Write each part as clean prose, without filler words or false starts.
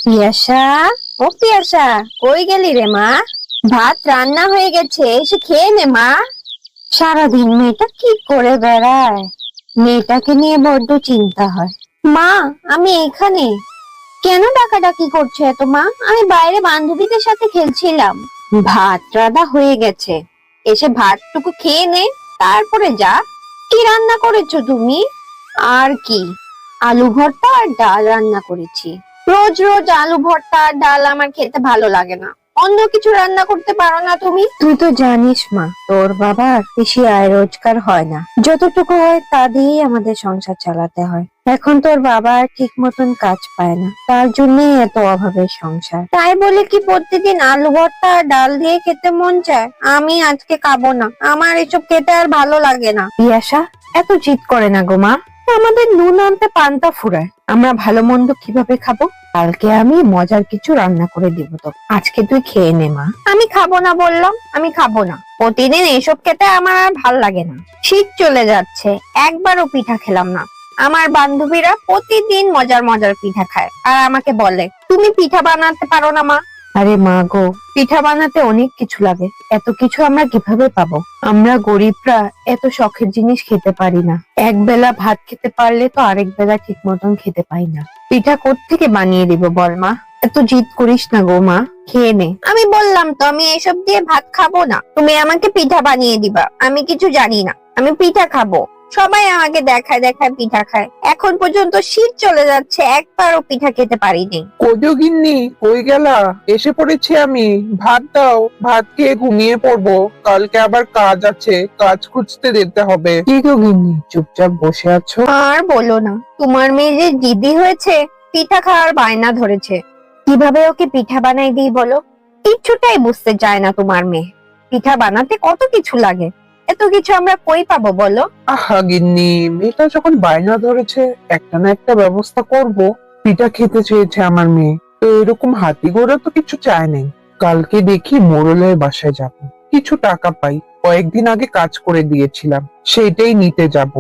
পিয়াসা, ও পিয়াসা, কই গেলি রে মা? ভাত রান্না হয়ে গেছে, এসে খেয়ে নে মা। সারাদিন মেয়েটা কি করে বেড়ায়, মেয়েটাকে নিয়ে বড্ড চিন্তা হয়। মা, আমি এখানে। কেন ডাকাডাকি করছো এত মা? আমি বাইরে বান্ধবীদের সাথে খেলছিলাম। ভাত রান্না হয়ে গেছে, এসে ভাতটুকু খেয়ে নে, তারপরে যা। কি রান্না করেছো তুমি? আর কি, আলু ভর্তা আর ডাল রান্না করেছি। রোজ রোজ আলু ভর্তা আর ডাল আমার খেতে ভালো লাগে না। অন্য কিছু রান্না করতে পারো না তুমি? তুই তো জানিস মা, তোর বাবার বেশি আয় রোজগার হয় না, যতটুকু হয় তা দিয়েই আমাদের সংসার চালাতে হয়। এখন তোর বাবা ঠিক মতন কাজ পায় না, তার জন্যই এত অভাবের সংসার। তাই বলে কি প্রতিদিন আলু ভর্তা আর ডাল দিয়ে খেতে মন চায়? আমি আজকে খাবো না, আমার এসব খেতে আর ভালো লাগে না। পিয়াসা, এত জিদ করে না গো মা, আমাদের নুন আনতে পান্তা ফুরায়, আমরা ভালো মন্দ কিভাবে খাবো? কালকে আমি মজার কিছু রান্না করে দিব তো, আজকে তুই খেয়ে নে মা। আমি খাবো না বললাম, আমি খাবো না। প্রতিদিন এইসব খেতে আমার আর ভাল লাগে না। শীত চলে যাচ্ছে, একবারও পিঠা খেলাম না। আমার বান্ধবীরা প্রতিদিন মজার মজার পিঠা খায়, আর আমাকে বলে তুমি পিঠা বানাতে পারো না মা। আরে মা গো, পিঠা বানাতে অনেক কিছু লাগে, এত কিছু আমরা কিভাবে পাবো? আমরা গরিবরা এত শখের জিনিস খেতে পারি না। এক বেলা ভাত খেতে পারলে তো আরেক বেলা ঠিক মতন খেতে পাই না। পিঠা কোত্থেকে বানিয়ে দিব বল মা? এত জিদ করিস না গো মা, খেয়ে নে। আমি বললাম তো আমি এসব দিয়ে ভাত খাবো না, তুমি আমাকে পিঠা বানিয়ে দিবা। আমি কিছু জানি না, আমি পিঠা খাবো। সবাই আমাকে দেখায় দেখায় পিঠা খায়, এখন পর্যন্ত শীত চলে যাচ্ছে, একবারও পিঠা খেতে পারিনি। কইও গিন্নি, কই গেলা? এসে পড়েছি আমি। ভাত দাও, ভাত খেয়ে ঘুমিয়ে পড়বো, কালকে আবার কাজ আছে, কাজ খুঁজতে যেতে হবে। কি গো গিন্নি, চুপচাপ বসে আছো? আর বলো না, তোমার মেয়ে যে জিদি হয়েছে, পিঠা খাওয়ার বায়না ধরেছে। কিভাবে ওকে পিঠা বানাই দিই বলো? কিচ্ছুটাই বুঝতে চায় না তোমার মেয়ে। পিঠা বানাতে কত কিছু লাগে, এত কিছু আমরা কই পাবো বলো? আহা গিন্নি, মেয়েটা যখন বায়না ধরেছে, একটা না একটা ব্যবস্থা করব। পিঠা খেতে চেয়েছে আমার মেয়ে, তো এরকম হাতি ঘোড়া তো কিছু চায় নাই। কালকে দেখি মোড়লের বাসায় যাব, কিছু টাকা পাই, কয়েকদিন আগে কাজ করে দিয়েছিলাম, সেটাই নিতে যাব।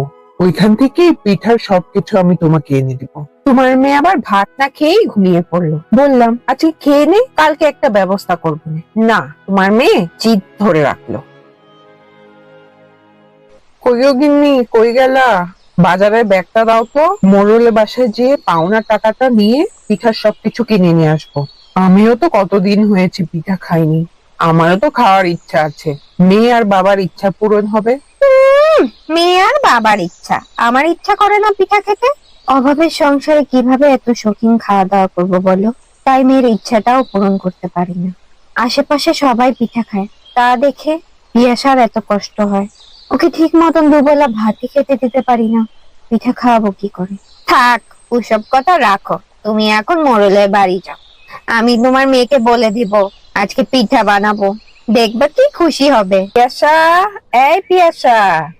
ওইখান থেকে পিঠার সবকিছু আমি তোমাকে এনে দিব। তোমার মেয়ে আবার ভাত না খেয়েই ঘুমিয়ে পড়লো। বললাম আজকে খেয়ে নে, কালকে একটা ব্যবস্থা করবো। না, তোমার মেয়ে জিদ ধরে রাখলো। কইও গিন্নি, কই গেলা? বাজারের ব্যাগটা দাও তো, মোড়লের বাসায় যেয়ে পাওনা টাকাটা নিয়ে পিঠার সবকিছু কিনে নিয়ে আসবো। আমিও তো কতদিন হয়েছে পিঠা খাইনি, আমারও তো খাওয়ার ইচ্ছা আছে। মেয়ে আর বাবার ইচ্ছা পূরণ হবে। মেয়ে আর বাবার ইচ্ছা, আমার ইচ্ছা করে না পিঠা খেতে। অভাবের সংসারে কিভাবে এত শৌখিন খাওয়া দাওয়া করবো বলো? তাই মেয়ের ইচ্ছাটাও পূরণ করতে পারি না। আশেপাশে সবাই পিঠা খায়, তা দেখে পিয়াসার এত কষ্ট হয়। ওকে ঠিক মতন দুবেলা ভাতই খেতে দিতে পারি না, পিঠা খাওয়াবো কি করে? থাক, ওসব কথা রাখো, তুমি এখন মোড়লের বাড়ি যাও। আমি তোমার মেয়েকে বলে দিব আজকে পিঠা বানাবো, দেখবে কি খুশি হবে। পিয়াসা, এই পিয়াসা,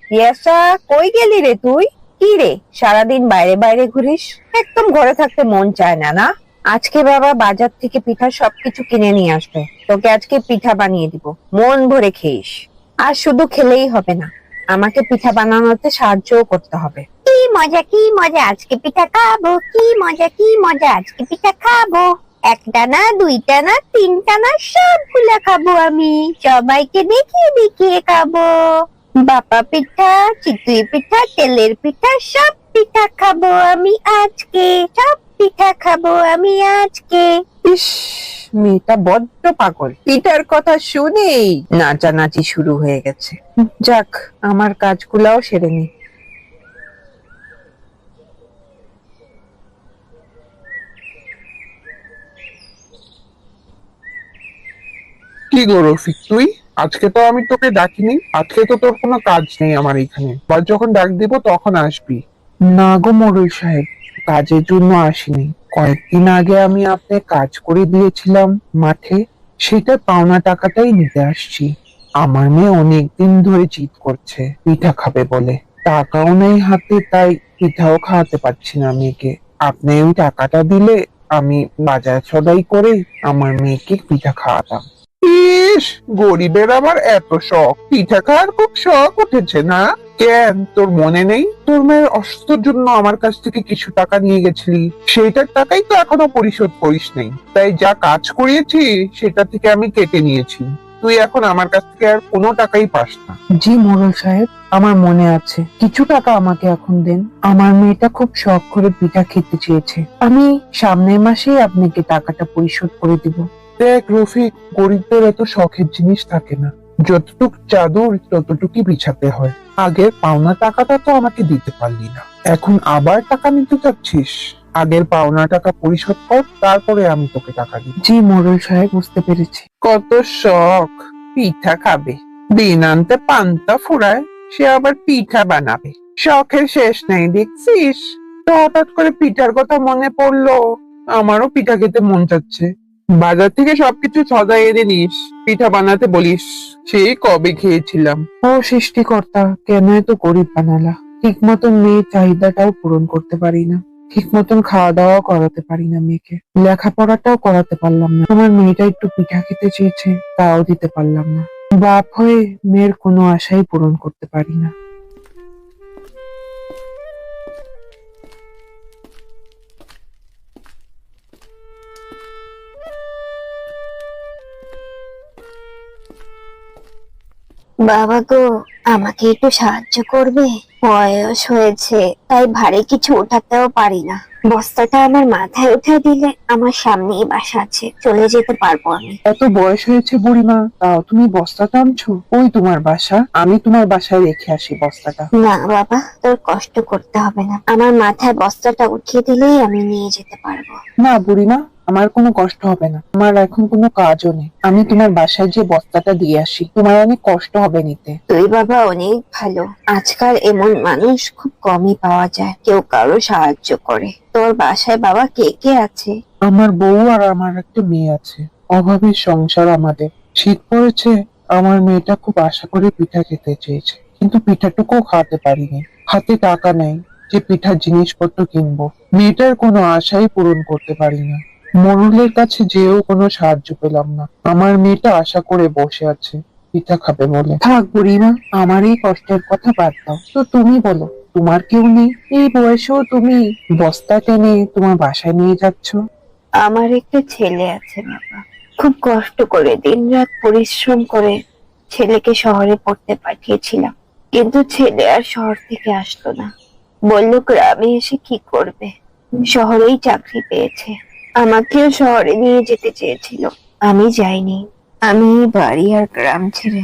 পিয়াসা, কই গেলি রে তুই? কি রে, সারাদিন বাইরে বাইরে ঘুরিস, একদম ঘরে থাকতে মন চায় না না? আজকে বাবা বাজার থেকে পিঠার সবকিছু কিনে নিয়ে আসবে, তোকে আজকে পিঠা বানিয়ে দিব, মন ভরে খেয়েস। আর শুধু খেলেই হবে না, আমাকে পিঠা বানানোতে সাহায্যও করতে হবে। কি মজা, কি মজা, আজকে পিঠা খাবো, কি মজা, কি মজা, আজকে পিঠা খাবো। একটা না, দুইটা না, তিনটা না, সবগুলা খাবো আমি, সবাইকে দেখিয়ে দেখিয়ে খাবো। বাপা পিঠা, চিতই পিঠা, তেলের পিঠা, সব পিঠা খাবো আমি আজকে, সব পিঠা খাবো আমি আজকে। ইস, মেয়েটা বড্ড পাগল, পিঠার কথা শুনেই নাচানাচি শুরু হয়ে গেছে। যাক, আমার কাজগুলাও সেরে নি। কি গো রফিক, তুই? আজকে তো আমি তোকে ডাকিনি, আজকে তো তোর কোনো কাজ নেই আমার এখানে, বা যখন ডাক দিব তখন আসবি। না গো মোড়ল সাহেব, কাজের জন্য আসিনি। কয়েকদিন আগে আমি আপনাকে কাজ করে দিয়েছিলাম মাঠে, সেটা পাওনা টাকাটাই নিতে আসছি। আমার মেয়ে অনেকদিন ধরে জিদ করছে পিঠা খাবে বলে, টাকাও নেই হাতে, তাই পিঠাও খাওয়াতে পারছি না মেয়েকে। আপনি ওই টাকাটা দিলে আমি বাজার সদাই করে আমার মেয়েকে পিঠা খাওয়াতাম। ইস, গরিবের আবার এত শখ, পিঠা খাওয়ার খুব শখ উঠেছে না? কেন, তোর মনে নেই তোর মেয়ের অসুস্থর জন্য আমার কাছ থেকে কিছু টাকা নিয়ে গেছিলি? সেইটার টাকাই তো এখনো পরিশোধ করিস নেই, তাই যা কাজ করিয়েছি সেটা থেকে আমি কেটে নিয়েছি। তুই এখন আমার কাছ থেকে আর কোনো টাকাই পাস না। জি মোড়ল সাহেব, আমার মনে আছে। কিছু টাকা আমাকে এখন দেন। আমার মেয়েটা খুব শখ করে পিঠা খেতে চেয়েছে। আমি সামনের মাসেই আপনাকে টাকাটা পরিশোধ করে দিব। দেখ রফিক, গরিবদের এত শখের জিনিস থাকে না। যতটুক চাদর ততটুকুই বিছাতে হয়। আগের পাওনা টাকাটা তো আমাকে দিতে পারলি না, এখন আবার টাকা নিতে চাচ্ছিস? আগের পাওনা টাকা পরিশোধ কর, তারপরে আমি তোকে টাকা দিব। জি মোড়ল সাহেব, বুঝতে পেরেছি। কত শখ, পিঠা খাবে। দিন আনতে পান্তা ফুরায়, সে আবার পিঠা বানাবে। শখের শেষ নেই দেখছিস। তো হঠাৎ করে পিঠার কথা মনে পড়লো, আমারও পিঠা খেতে মন চাচ্ছে। বাজার থেকে সবকিছু সদাই এনে নিস, পিঠা বানাতে বলিস। সেই কবে খেয়েছিলাম। ও সৃষ্টিকর্তা, কেন এত গরিব বানালা? ঠিক মতন মেয়ের চাহিদাটাও পূরণ করতে পারি না, ঠিক মতন খাওয়া দাওয়া করাতে পারি না মেয়েকে, লেখাপড়াটাও করাতে পারলাম না। আমার মেয়েটা একটু পিঠা খেতে চেয়েছে, তাও দিতে পারলাম না। বাপ হয়ে মেয়ের কোনো আশাই পূরণ করতে পারি না। বাবা গো, আমাকে একটু সাহায্য করবে? বয়স হয়েছে, তাই ভারী কিছু ওঠাতেও পারি না। বস্তাটা আমার মাথায় উঠে দিলে আমার সামনেই বাসা আছে, চলে যেতে পারবো আমি। এত বয়স হয়েছে বুড়িমা, তাও তুমি বস্তা টানছো? ওই তোমার বাসা, আমি তোমার বাসায় রেখে আসি বস্তাটা। না বাবা, তোর কষ্ট করতে হবে না, আমার মাথায় বস্তাটা উঠিয়ে দিলেই আমি নিয়ে যেতে পারবো। না বুড়িমা, আমার কোনো কষ্ট হবে না। আমার এখন কোনো কাজও নেই, আমি তোমার বাসায় যে বস্তাটা দিয়ে আসি, তোমার অনেক কষ্ট হবে নিতে। তুই বাবা অনেক ভালো। আজকাল এমন মানুষ খুব কমই পাওয়া যায়, কেউ কারো সাহায্য করে। তোর বাসায় বাবা কে কে আছে? আমার বউ আর আমার একটা মেয়ে আছে। অভাবের সংসার আমাদের। শীত পড়েছে, আমার মেয়েটা খুব আশা করে পিঠা খেতে চেয়েছে, কিন্তু পিঠাটুকুও খাওয়াতে পারিনি। হাতে টাকা নেই যে পিঠার জিনিসপত্র কিনবো। মেয়েটার কোনো আশাই পূরণ করতে পারি না। মোড়লের কাছে যেও কোনো সাহায্য পেলাম না। আমার মেয়েটা আশা করে বসে আছে পিঠা খাবে বলে। থাক বুড়িমা, আমার এই কষ্টের কথা বাদ দাও তো। তুমি বলো, তোমার কেউ নেই? এই বয়সেও তুমি বস্তা টেনে তোমার বাসায় নিয়ে যাচ্ছ? আমার একটা ছেলে আছে বাবা, খুব কষ্ট করে দিনরাত পরিশ্রম করে ছেলেকে শহরে পড়তে পাঠিয়েছিলাম, কিন্তু ছেলে আর শহর থেকে আসলো না। বললো গ্রামে এসে কি করবে, শহরেই চাকরি পেয়েছে। আমাকেও শহরে নিয়ে যেতে চেয়েছিল, আমি যাইনি। আমি বাড়ি আর গ্রাম ছেড়ে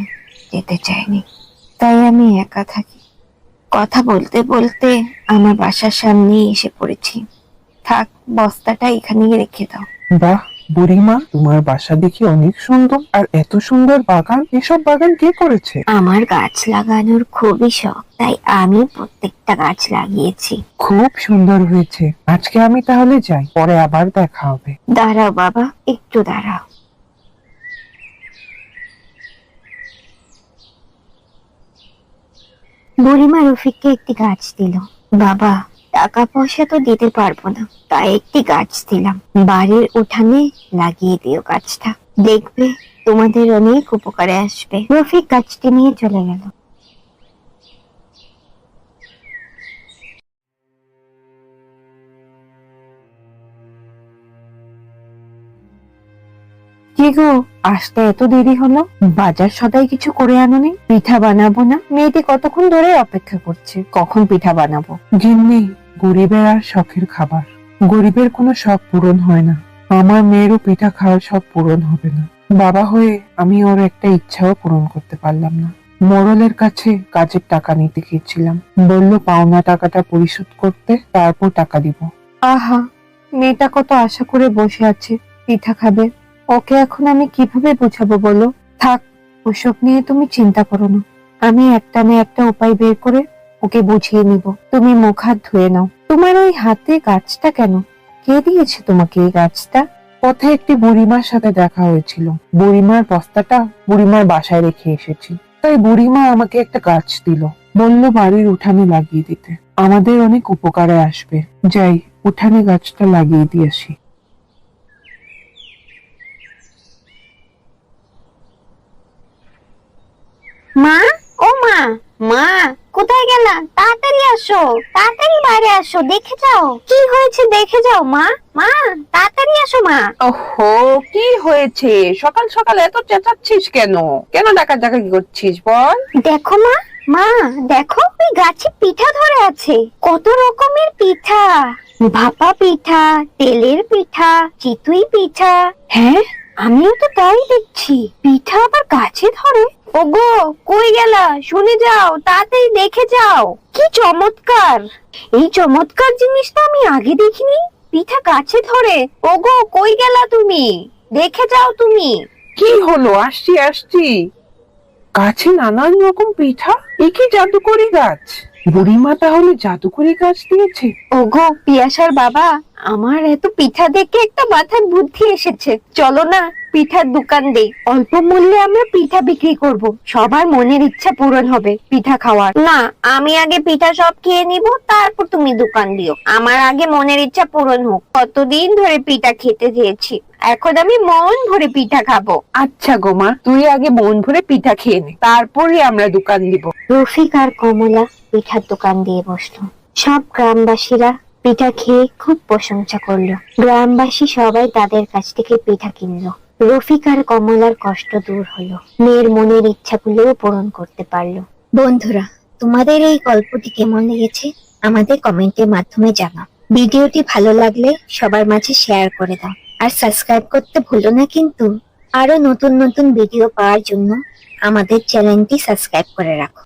যেতে চাইনি, তাই আমি একা থাকি। কথা বলতে বলতে আমার বাসার সামনেই এসে পড়েছি। থাক, বস্তাটা এখানেই রেখে দাও। বাহ বুড়িমা, তোমার বাসা দেখি অনেক সুন্দর। আর এত সুন্দর বাগান, এসব বাগান কে করেছে? আমার গাছ লাগানোর খুবই শখ, তাই আমি প্রত্যেকটা গাছ লাগিয়েছি। খুব সুন্দর হয়েছে। আজকে আমি তাহলে যাই, পরে আবার দেখা হবে। দাঁড়াও বাবা, একটু দাঁড়াও। বুড়িমা রফিককে একটি গাছ দিল। বাবা, টাকা পয়সা তো দিতে পারবো না, তাই একটি গাছ দিলাম। বাড়ির উঠানে লাগিয়ে দিও গাছটা, দেখবে তোমাদের অনেক উপকারে আসবে। রফিক গাছটি নিয়ে চলে গেল। কি গো, আসতে এত দেরি হলো? বাজার সদাই কিছু করে আনোনি? পিঠা বানাবো না? মেয়েটি কতক্ষণ ধরে অপেক্ষা করছে, কখন পিঠা বানাবো। গিন্নি, গরিবের আর শখের খাবার, গরিবের কোনো শখ পূরণ হয় না। আমার মেয়েরও পিঠা খাওয়ার শখ পূরণ হবে না। বাবা হয়ে আমি ওর একটা ইচ্ছাও পূরণ করতে পারলাম না। মোড়লের কাছে কাজের টাকা নিতে গিয়েছিলাম, বলল পাওনা টাকাটা পরিশোধ করতে, তারপর টাকা দিব। আহা, মেয়েটা কত আশা করে বসে আছে পিঠা খাবে। ওকে এখন আমি কিভাবে বোঝাবো বলো? থাক, ওসব নিয়ে তুমি চিন্তা করো না। আমি একটা না একটা উপায় বের করে ওকে বুঝিয়ে নিব। তুমি মুখ হাত ধুয়ে নাও। তোমার ওই হাতে গাছটা কেন? কে দিয়েছে তোমাকে এই গাছটা? পথে একটি বুড়িমার সাথে দেখা হয়েছিল। বুড়িমার বস্তাটা বুড়িমার বাসায় রেখে এসেছি, তাই বুড়িমা আমাকে একটা গাছ দিল। বলল বাড়ির উঠানে লাগিয়ে দিতে, আমাদের অনেক উপকারে আসবে। যাই, উঠানে গাছটা লাগিয়ে দিয়ে আসি। মা, ও মা, মা কোথায় গেলা? তাড়াতাড়ি আসো, তাড়াতাড়ি বাইরে আসো, দেখে যাও কি হয়েছে, দেখে যাও মা। মা তাড়াতাড়ি আসো মা। ওহো, কি হয়েছে? সকাল সকাল এত চেঁচাচ্ছিস কেন? কেন ডাকাডাকি করছিস বল? দেখো মা, মা দেখো ওই গাছে পিঠা ধরে আছে, কত রকমের পিঠা, ভাপা পিঠা, তেলের পিঠা, চিতই পিঠা। হ্যাঁ, আমিও তো তাই দেখছি, পিঠা আবার গাছে ধরে। ওগো কই গেলা? শুনে যাও, তাড়াতাড়ি দেখে যাও, কি চমৎকার! এই চমৎকার জিনিসটা আমি আগে দেখিনি, পিঠা গাছে ধরে। ওগো কই গেলা তুমি? দেখে যাও তুমি। কি হলো? আসছি আসছি। গাছে নানান রকম পিঠা, এ কি জাদুকরি গাছ? বুড়িমা তাহলে জাদুকরি গাছ দিয়েছে? ওগো পিয়াসার বাবা, আমার এত পিঠা দেখে একটা মাথায় বুদ্ধি এসেছে, চলো না পিঠার দোকান দেই, অল্প মূল্যে আমরা পিঠা বিক্রি করব, সবার মনের ইচ্ছা পূরণ হবে পিঠা খাওয়ার। না, আমি আগে পিঠা সব খেয়ে নিব, তারপর তুমি দোকান দিও, আমার আগে মনের ইচ্ছা পূরণ হোক। কতদিন ধরে পিঠা খেতে চেয়েছি, এখন আমি মন ভরে পিঠা খাবো। আচ্ছা গো মা, তুই আগে মন ভরে পিঠা খেয়ে নে, তারপরে আমরা দোকান দিব। রফিক আর কমলা পিঠার দোকান দিয়ে বসলো। সব গ্রামবাসীরা পিঠা খেয়ে খুব প্রশংসা করলো, গ্রামবাসী সবাই তাদের কাছ থেকে পিঠা কিনলো। রফিক আর কমলার কষ্ট দূর হলো, মেয়ের মনের ইচ্ছাগুলোও পূরণ করতে পারলো। বন্ধুরা, তোমাদের এই গল্পটি কেমন লেগেছে আমাদের কমেন্টের মাধ্যমে জানাও। ভিডিওটি ভালো লাগলে সবার মাঝে শেয়ার করে দাও, আর সাবস্ক্রাইব করতে ভুলো না কিন্তু। আরো নতুন নতুন ভিডিও পাওয়ার জন্য আমাদের চ্যানেলটি সাবস্ক্রাইব করে রাখো।